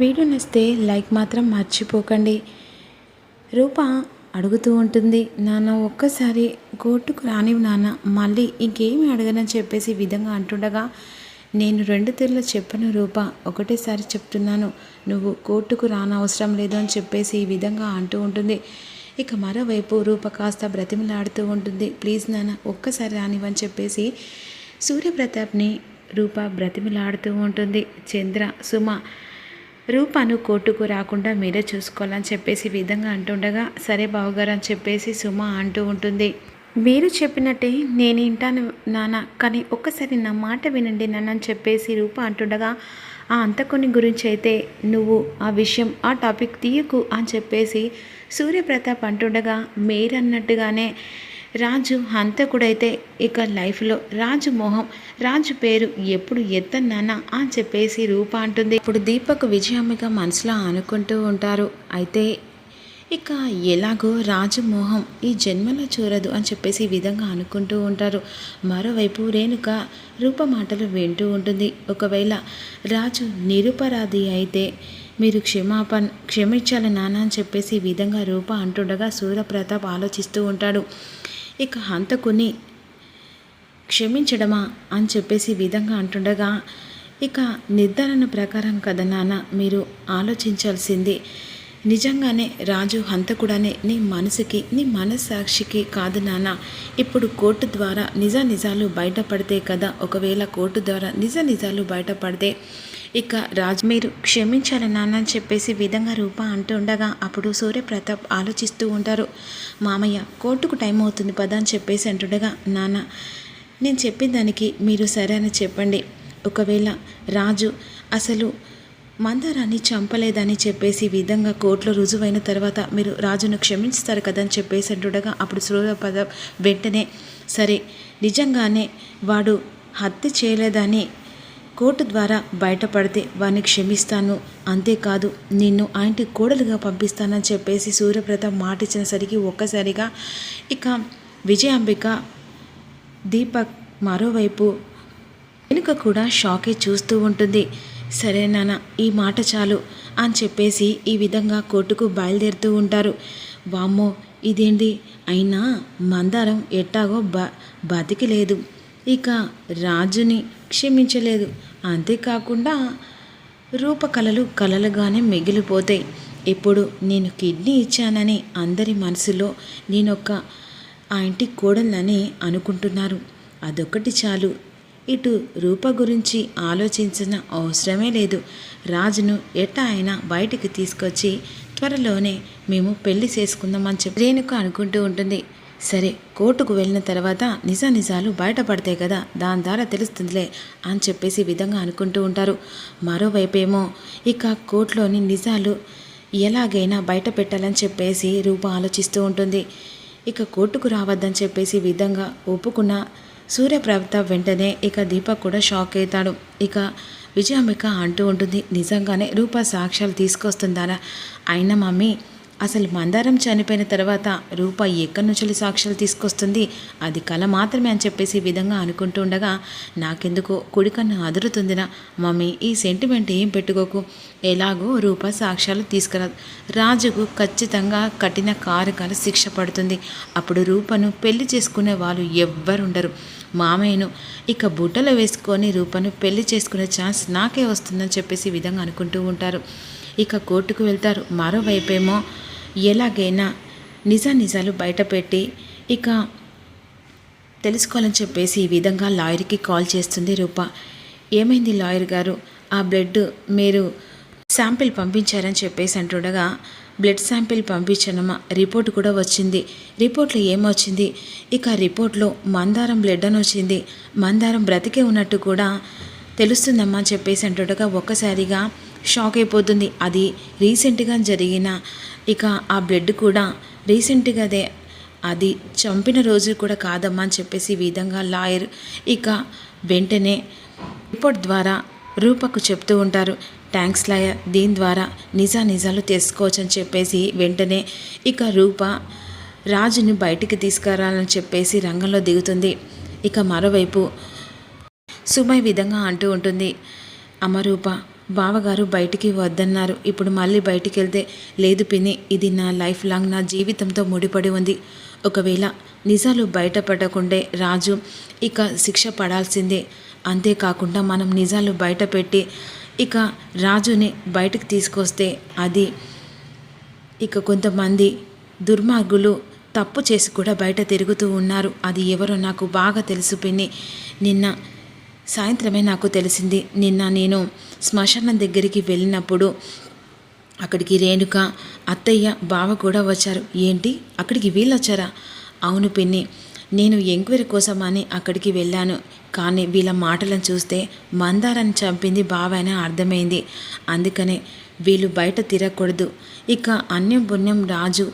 Video నచ్చితే like మాత్రం మర్చిపోకండి. రూప అడుగుతూ ఉంటుంది, నాన్న ఒక్కసారి కోర్టుకు రానివి నాన్న, మళ్ళీ ఇంకేమి అడగనని చెప్పేసి ఈ విధంగా అంటుండగా, నేను రెండు తీర్లు చెప్పను రూప, ఒకటేసారి చెప్తున్నాను, నువ్వు కోర్టుకు రానవసరం లేదు అని చెప్పేసి ఈ విధంగా అంటూ ఉంటుంది. ఇక మరోవైపు రూప కాస్త బ్రతిమలాడుతూ ఉంటుంది. ప్లీజ్ నాన్న ఒక్కసారి రానివని చెప్పేసి సూర్యప్రతాప్ని రూప బ్రతిమలాడుతూ ఉంటుంది. చంద్ర, సుమ రూపను కోర్టుకు రాకుండా మీరే చూసుకోవాలని చెప్పేసి విధంగా అంటుండగా, సరే బావగారు అని చెప్పేసి సుమ అంటూ ఉంటుంది. మీరు చెప్పినట్టే నేను వింటాను నాన్న, కానీ ఒక్కసారి నా మాట వినండి నాన్న అని చెప్పేసి రూప అంటుండగా, ఆ అంతకుని గురించి అయితే నువ్వు ఆ విషయం ఆ టాపిక్ తీయకు అని చెప్పేసి సూర్యప్రతాప్ అంటుండగా, మీరన్నట్టుగానే రాజు హంతకుడైతే ఇక లైఫ్లో రాజు మొహం రాజు పేరు ఎప్పుడు ఎత్తన్నానా అని చెప్పేసి రూప అంటుంది. ఇప్పుడు దీపక్ విజయామిక మనసులో అనుకుంటూ ఉంటారు. అయితే ఇక ఎలాగో రాజు మోహం ఈ జన్మలో చూరదు అని చెప్పేసి ఈ విధంగా అనుకుంటూ ఉంటారు. మరోవైపు రేణుక రూప మాటలు వింటూ ఉంటుంది. ఒకవేళ రాజు నిరుపరాధి అయితే మీరు క్షమించాలి నాన్న అని చెప్పేసి ఈ విధంగా రూప అంటుండగా సూర్యప్రతాప్ ఆలోచిస్తూ ఉంటాడు. ఇక హంతకుని క్షమించడమా అని చెప్పేసి ఈ విధంగా అంటుండగా, ఇక నిర్ధారణ ప్రకారం కదా నాన్న మీరు ఆలోచించాల్సింది, నిజంగానే రాజు హంతకుడనే నీ మనసుకి నీ మనస్సాక్షికి కాదు నాన్న. ఇప్పుడు కోర్టు ద్వారా నిజాలు బయటపడితే కదా, ఒకవేళ కోర్టు ద్వారా నిజాలు బయటపడితే ఇక రాజు మీరు క్షమించాలి నాన్న అని చెప్పేసి విధంగా రూప అంటూ ఉండగా, అప్పుడు సూర్యప్రతాప్ ఆలోచిస్తూ ఉంటారు. మామయ్య కోర్టుకు టైం అవుతుంది పద అని చెప్పేసి అంటుండగా, నాన్న నేను చెప్పిన దానికి మీరు సరే అని చెప్పండి. ఒకవేళ రాజు అసలు మందారాన్ని చంపలేదని చెప్పేసి విధంగా కోర్టులో రుజువైన తర్వాత మీరు రాజును క్షమిస్తారు కదని చెప్పేసి అంటుండగా, అప్పుడు సూర్యప్రతాప్ వెంటనే సరే నిజంగానే వాడు హత్య చేయలేదని కోర్టు ద్వారా బయటపడితే వాడిని క్షమిస్తాను, అంతేకాదు నిన్ను ఆయనకి కోడలుగా పంపిస్తానని చెప్పేసి సూర్యప్రతాప్ మాట ఇచ్చినసరికి ఒక్కసారిగా ఇక విజయాంబిక దీపక్ మరోవైపు వెనుక కూడా షాకే చూస్తూ ఉంటుంది. సరే నాన్న ఈ మాట చాలు అని చెప్పేసి ఈ విధంగా కోర్టుకు బయలుదేరుతూ ఉంటారు. వామ్మో ఇదేంటి, అయినా మందారం ఎట్టాగో బతికి లేదు, ఇక రాజుని క్షమించలేదు, అంతేకాకుండా రూపకళలు కలలుగానే మిగిలిపోతాయి. ఇప్పుడు నేను కిడ్నీ ఇచ్చానని అందరి మనసులో నేనొక్క ఆ ఇంటి కోడలని అనుకుంటున్నారు, అదొకటి చాలు, ఇటు రూప గురించి ఆలోచించిన అవసరమే లేదు, రాజును ఎట్టా అయినా బయటికి తీసుకొచ్చి త్వరలోనే మేము పెళ్లి చేసుకుందామని చెప్పి రేణుక అనుకుంటూ ఉంటుంది. సరే కోర్టుకు వెళ్ళిన తర్వాత నిజాలు బయటపడతాయి కదా, దాని ద్వారా తెలుస్తుందిలే అని చెప్పేసి విధంగా అనుకుంటూ ఉంటారు. మరోవైపేమో ఇక కోర్టులోని నిజాలు ఎలాగైనా బయట పెట్టాలని చెప్పేసి రూప ఆలోచిస్తూ ఉంటుంది. ఇక కోర్టుకు రావద్దని చెప్పేసి విధంగా ఒప్పుకున్న సూర్యప్రతాప్ వెంటనే ఇక దీపక్ కూడా షాక్ అవుతాడు. ఇక విజయాంబిక అంటూ ఉంటుంది, నిజంగానే రూప సాక్ష్యాలు తీసుకొస్తుందారా, అయినా మమ్మీ అసలు మందారం చనిపోయిన తర్వాత రూప ఎక్కడి నుంచి సాక్ష్యాలు తీసుకొస్తుంది, అది కళ మాత్రమే అని చెప్పేసి విధంగా అనుకుంటూ ఉండగా, నాకెందుకో కుడికన్ను అదురుతుందిరా మమ్మీ, ఈ సెంటిమెంట్ ఏం పెట్టుకోకు, ఎలాగో రూప సాక్ష్యాలు తీసుకురాదు, రాజుకు ఖచ్చితంగా కఠిన కారకాల శిక్ష పడుతుంది, అప్పుడు రూపను పెళ్లి చేసుకునే వాళ్ళు ఎవ్వరుండరు, మామయ్యను ఇక బుట్టలో వేసుకొని రూపను పెళ్లి చేసుకునే ఛాన్స్ నాకే వస్తుందని చెప్పేసి విధంగా అనుకుంటూ ఉంటారు. ఇక కోర్టుకు వెళ్తారు. మరోవైపేమో ఎలాగైనా నిజాలు బయటపెట్టి ఇక తెలుసుకోవాలని చెప్పేసి ఈ విధంగా లాయర్కి కాల్ చేస్తుంది రూప. ఏమైంది లాయర్ గారు, ఆ బ్లడ్ మీరు శాంపిల్ పంపించారని చెప్పేసి అంటుండగా, బ్లడ్ శాంపిల్ పంపించానమ్మా, రిపోర్ట్ కూడా వచ్చింది, రిపోర్ట్లో ఏమొచ్చింది, ఇక రిపోర్ట్లో మందారం బ్లడ్ అని వచ్చింది, మందారం బ్రతికే ఉన్నట్టు కూడా తెలుస్తుందమ్మా అని చెప్పేసి అంటుండగా ఒక్కసారిగా షాక్ అయిపోతుంది. అది రీసెంట్గా జరిగిన ఇక ఆ బ్లడ్ కూడా రీసెంట్గాదే, అది చంపిన రోజు కూడా కాదమ్మా అని చెప్పేసి ఈ విధంగా లాయర్ ఇక వెంటనే రిపోర్ట్ ద్వారా రూపకు చెప్తూ ఉంటారు. థ్యాంక్స్ లాయర్, దీని ద్వారా నిజాలు తెలుసుకోవచ్చు అని చెప్పేసి వెంటనే ఇక రూప రాజుని బయటికి తీసుకురావాలని చెప్పేసి రంగంలో దిగుతుంది. ఇక మరోవైపు సుమై విధంగా అంటూ ఉంటుంది, అమరూప బావగారు బయటికి వద్దన్నారు. ఇప్పుడు మళ్ళీ బయటికి వెళ్తే లేదు పిన్ని, ఇది నా లైఫ్ లాంగ్ నా జీవితంతో ముడిపడి ఉంది. ఒకవేళ నిజాలు బయటపడకుండే రాజు ఇక శిక్ష పడాల్సిందే. అంతేకాకుండా మనం నిజాలు బయట పెట్టి ఇక రాజుని బయటకు తీసుకొస్తే అది ఇక కొంతమంది దుర్మార్గులు తప్పు చేసి కూడా బయట తిరుగుతూ ఉన్నారు. అది ఎవరో నాకు బాగా తెలుసు పిన్ని. నిన్న సాయంత్రమే నాకు తెలిసింది. నిన్న నేను శ్మశానం దగ్గరికి వెళ్ళినప్పుడు అక్కడికి రేణుక, అత్తయ్య, బావ కూడా వచ్చారు. ఏంటి, అక్కడికి వీళ్ళు వచ్చారా? అవును పిన్ని, నేను ఎంక్వైరీ కోసమని అక్కడికి వెళ్ళాను. కానీ వీళ్ళ మాటలను చూస్తే మందారాన్ని చంపింది బావైనా అర్థమైంది. అందుకనే వీళ్ళు బయట తిరగకూడదు. ఇక అన్యం పుణ్యం రాజు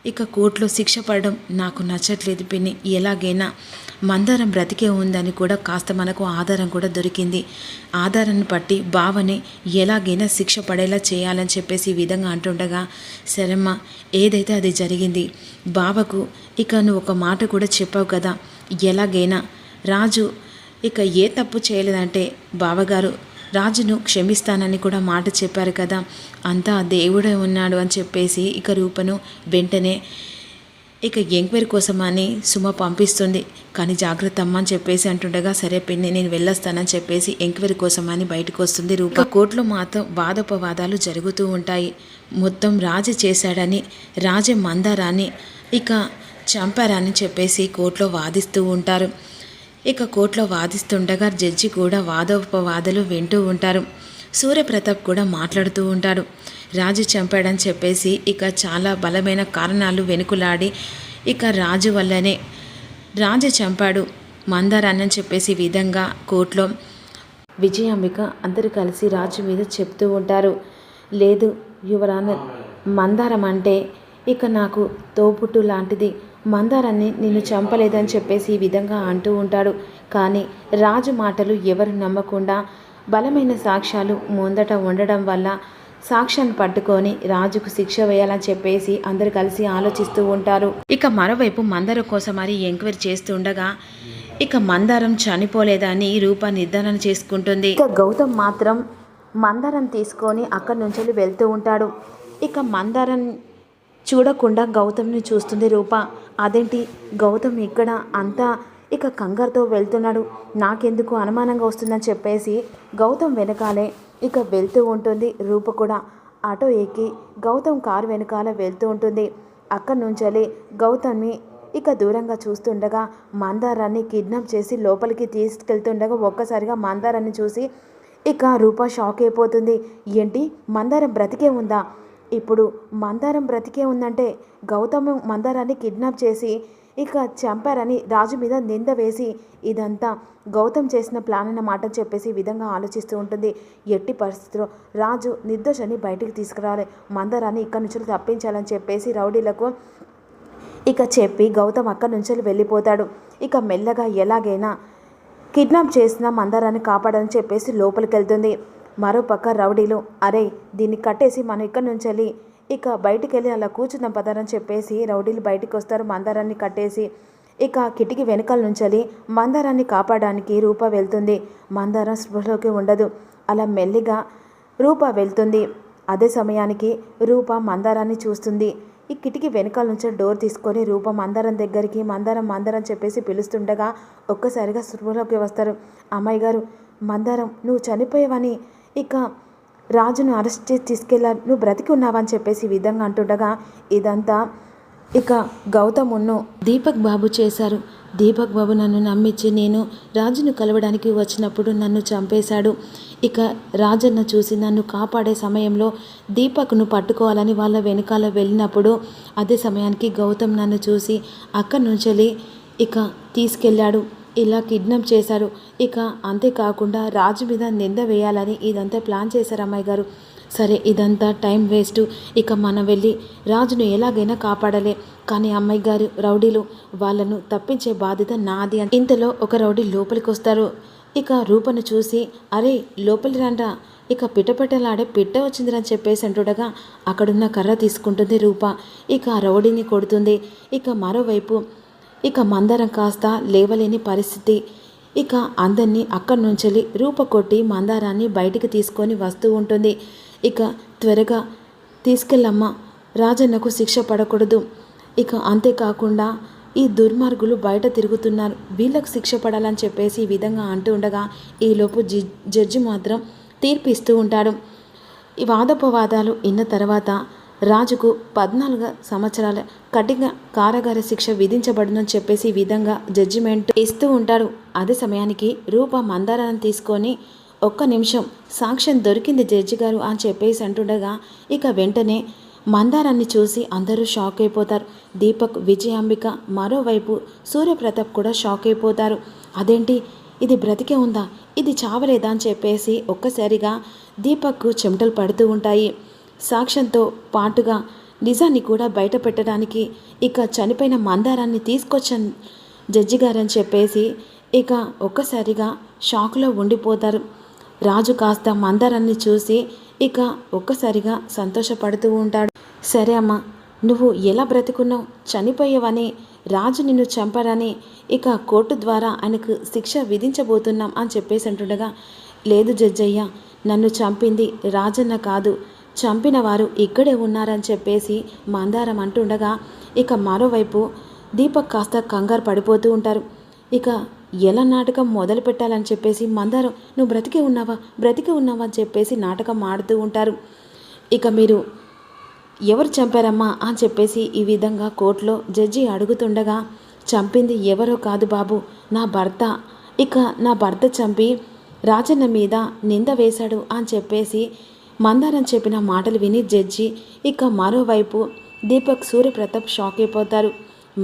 ఇక కోర్టులో శిక్ష పడడం నాకు నచ్చట్లేదు పిన్ని. ఎలాగైనా మందారం బ్రతికే ఉందని కూడా కాస్త మనకు ఆధారం కూడా దొరికింది. ఆధారాన్ని బట్టి బావని ఎలాగైనా శిక్ష పడేలా చేయాలని చెప్పేసి ఈ విధంగా అంటుండగా, సరేమ్మా, ఏదైతే అది జరిగింది. బావకు ఇక నువ్వు ఒక మాట కూడా చెప్పావు కదా, ఎలాగైనా రాజు ఇక ఏ తప్పు చేయలేదంటే బావగారు రాజును క్షమిస్తానని కూడా మాట చెప్పారు కదా, అంతా దేవుడే ఉన్నాడు అని చెప్పేసి ఇక రూపను వెంటనే ఇక ఎంక్వైరీ కోసమని సుమ పంపిస్తుంది. కానీ జాగ్రత్త అమ్మ అని చెప్పేసి అంటుండగా, సరే పిన్ని, నేను వెళ్ళొస్తానని చెప్పేసి ఎంక్వైరీ కోసమని బయటకు వస్తుంది రూప. కోర్టులో మాత్రం వాదోపవాదాలు జరుగుతూ ఉంటాయి. మొత్తం రాజు చేశాడని, రాజే మందారాన్ని ఇక చంపారని చెప్పేసి కోర్టులో వాదిస్తూ ఉంటారు. ఇక కోర్టులో వాదిస్తుండగా జడ్జి కూడా వాదోపవాదాలు వింటూ ఉంటారు. సూర్యప్రతాప్ కూడా మాట్లాడుతూ ఉంటాడు. రాజు చంపాడని చెప్పేసి ఇక చాలా బలమైన కారణాలు వెనుకలాడి ఇక రాజు వల్లనే రాజు చంపాడు మందారాన్ని అని చెప్పేసి విధంగా కోర్టులో విజయాంబిక అందరూ కలిసి రాజు మీద చెప్తూ ఉంటారు. లేదు యువర్ ఆనర్, మందారం అంటే ఇక నాకు తోబుట్టు లాంటిది. మందారాన్ని నిన్ను చంపలేదని చెప్పేసి ఈ విధంగా అంటూ ఉంటాడు. కానీ రాజు మాటలు ఎవరు నమ్మకుండా బలమైన సాక్ష్యాలు ముందట ఉండడం వల్ల సాక్ష్యాన్ని పట్టుకొని రాజుకు శిక్ష వేయాలని చెప్పేసి అందరు కలిసి ఆలోచిస్తూ ఉంటారు. ఇక మరోవైపు మందారం కోసం మరి ఎంక్వైరీ చేస్తుండగా ఇక మందారం చనిపోలేదని రూప నిర్ధారణ చేసుకుంటుంది. ఇక గౌతమ్ మాత్రం మందారం తీసుకొని అక్కడి నుంచి వెళ్తూ ఉంటాడు. ఇక మందారం చూడకుండా గౌతమ్ని చూస్తుంది రూప. అదేంటి గౌతమ్ ఇక్కడ అంతా ఇక కంగారుతో వెళ్తున్నాడు, నాకెందుకు అనుమానంగా వస్తుందని చెప్పేసి గౌతమ్ వెనకాలే ఇక వెళ్తూ ఉంటుంది. రూప కూడా ఆటో ఎక్కి గౌతమ్ కారు వెనకాల వెళ్తూ ఉంటుంది. అక్కడి నుంచి గౌతమ్ని ఇక దూరంగా చూస్తుండగా మందారాన్ని కిడ్నాప్ చేసి లోపలికి తీసుకెళ్తుండగా ఒక్కసారిగా మందారాన్ని చూసి ఇక రూప షాక్ అయిపోతుంది. ఏంటి, మందారం బ్రతికే ఉందా? ఇప్పుడు మందారం బ్రతికే ఉందంటే గౌతమ్ మందారాన్ని కిడ్నాప్ చేసి ఇక చంపారని రాజు మీద నింద వేసి ఇదంతా గౌతమ్ చేసిన ప్లాన్ అన్నమాట చెప్పేసి ఈ విధంగా ఆలోచిస్తూ ఉంటుంది. ఎట్టి పరిస్థితిలో రాజు నిర్దోషాన్ని బయటికి తీసుకురావాలి, మందారాన్ని ఇక్కడి నుంచి తప్పించాలని చెప్పేసి రౌడీలకు ఇక చెప్పి గౌతమ్ అక్కడి నుంచి వెళ్ళిపోతాడు. ఇక మెల్లగా ఎలాగైనా కిడ్నాప్ చేసిన మందారాన్ని కాపాడని చెప్పేసి లోపలికి వెళ్తుంది. మరోపక్క రౌడీలు, అరే దీన్ని కట్టేసి మనం ఇక్కడి నుంచి ఇక బయటికి వెళ్ళి అలా కూర్చుందాం పదారని చెప్పేసి రౌడీలు బయటికి వస్తారు. మందారాన్ని కట్టేసి ఇక కిటికీ వెనకాల నుంచి మందారాన్ని కాపాడడానికి రూప వెళ్తుంది. మందారం స్పృహలోకి ఉండదు. అలా మెల్లిగా రూప వెళ్తుంది. అదే సమయానికి రూప మందారాన్ని చూస్తుంది. ఈ కిటికీ వెనకాల నుంచి డోర్ తీసుకొని రూప మందారం దగ్గరికి మందారం మందారం చెప్పేసి పిలుస్తుండగా ఒక్కసారిగా స్పృహలోకి వస్తారు. అమ్మాయి గారు, మందారం నువ్వు చనిపోయావని ఇక రాజును అరెస్ట్ చేసి తీసుకెళ్ళా, నువ్వు బ్రతికి ఉన్నావని చెప్పేసి ఈ విధంగా అంటుండగా ఇదంతా ఇక గౌతమును దీపక్ బాబు చేశారు. దీపక్ బాబు నన్ను నమ్మించి నేను రాజును కలవడానికి వచ్చినప్పుడు నన్ను చంపేశాడు. ఇక రాజన్న చూసి నన్ను కాపాడే సమయంలో దీపక్ను పట్టుకోవాలని వాళ్ళ వెనకాల వెళ్ళినప్పుడు అదే సమయానికి గౌతమ్ నన్ను చూసి అక్కడి నుంచి ఇక తీసుకెళ్ళాడు, ఇలా కిడ్నాప్ చేశారు. ఇక అంతేకాకుండా రాజు మీద నింద వేయాలని ఇదంతా ప్లాన్ చేశారు అమ్మాయి గారు. సరే ఇదంతా టైం వేస్ట్, ఇక మనం వెళ్ళి రాజును ఎలాగైనా కాపాడలే. కానీ అమ్మాయి గారు, రౌడీలు వాళ్ళను తప్పించే బాధ్యత నాది అని ఇంతలో ఒక రౌడీ లోపలికి వస్తారు. ఇక రూపను చూసి, అరే లోపలి రండ్రా, ఇక పిట్టపెట్టలాడే పిట్ట వచ్చిందిరని చెప్పేసి అంటుండగా అక్కడున్న కర్ర తీసుకుంటుంది రూప. ఇక ఆ రౌడీని కొడుతుంది. ఇక మరోవైపు ఇక మందారం కాస్త లేవలేని పరిస్థితి. ఇక అందరినీ అక్కడి నుంచి రూప కొట్టి మందారాన్ని బయటికి తీసుకొని వస్తూ ఉంటుంది. ఇక త్వరగా తీసుకెళ్ళమ్మా, రాజన్నకు శిక్ష పడకూడదు. ఇక అంతేకాకుండా ఈ దుర్మార్గులు బయట తిరుగుతున్నారు, వీళ్ళకు శిక్ష పడాలని చెప్పేసి ఈ విధంగా అంటూ ఉండగా ఈలోపు జడ్జి మాత్రం తీర్పు ఇస్తూ ఉంటాడు. ఈ వాదోపవాదాలు విన్న తర్వాత రాజుకు 14 సంవత్సరాల కఠిన కారాగార శిక్ష విధించబడునని చెప్పేసి ఈ విధంగా జడ్జిమెంట్ ఇస్తూ ఉంటాడు. అదే సమయానికి రూప మందారాన్ని తీసుకొని ఒక్క నిమిషం సాక్ష్యం దొరికింది జడ్జి గారు అని చెప్పేసి అంటుండగా ఇక వెంటనే మందారాన్ని చూసి అందరూ షాక్ అయిపోతారు. దీపక్, విజయాంబిక, మరోవైపు సూర్యప్రతాప్ కూడా షాక్ అయిపోతారు. అదేంటి, ఇది బ్రతికే ఉందా, ఇది చావలేదా అని చెప్పేసి ఒక్కసారిగా దీపక్కు చెమటలు పడుతూ ఉంటాయి. సాక్ష్యంతో పాటుగా నిజాన్ని కూడా బయట పెట్టడానికి ఇక చనిపోయిన మందారాన్ని తీసుకొచ్చాను జడ్జి గారని చెప్పేసి ఇక ఒక్కసారిగా షాక్లో ఉండిపోతారు. రాజు కాస్త మందారాన్ని చూసి ఇక ఒక్కసారిగా సంతోషపడుతూ ఉంటాడు. సరే అమ్మా, నువ్వు ఎలా బ్రతికున్నావు, చనిపోయావని రాజు నిన్ను చంపారని ఇక కోర్టు ద్వారా ఆయనకు శిక్ష విధించబోతున్నాం అని చెప్పేసి అంటుండగా, లేదు జడ్జయ్య, నన్ను చంపింది రాజన్న కాదు, చంపిన వారు ఇక్కడే ఉన్నారని చెప్పేసి మందారం అంటుండగా ఇక మరోవైపు దీపక్ కాస్త కంగారు పడిపోతూ ఉంటారు. ఇక ఎలా నాటకం మొదలు పెట్టాలని చెప్పేసి మందారం, నువ్వు బ్రతికే ఉన్నావా అని చెప్పేసి నాటకం ఆడుతూ ఉంటారు. ఇక మీరు ఎవరు చంపారమ్మా అని చెప్పేసి ఈ విధంగా కోర్టులో జడ్జి అడుగుతుండగా, చంపింది ఎవరో కాదు బాబు, నా భర్త. ఇక నా భర్త చంపి రాజన్న మీద నింద వేశాడు అని చెప్పేసి మందారం చెప్పిన మాటలు విని జడ్జి ఇక మరోవైపు దీపక్, సూర్యప్రతాప్ షాక్ అయిపోతారు.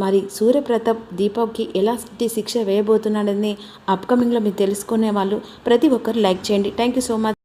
మరి సూర్యప్రతాప్ దీపక్కి ఎలాంటి శిక్ష వేయబోతున్నాడని అప్కమింగ్లో మీరు తెలుసుకునే వాళ్ళు ప్రతి ఒక్కరు లైక్ చేయండి. Thank you so much.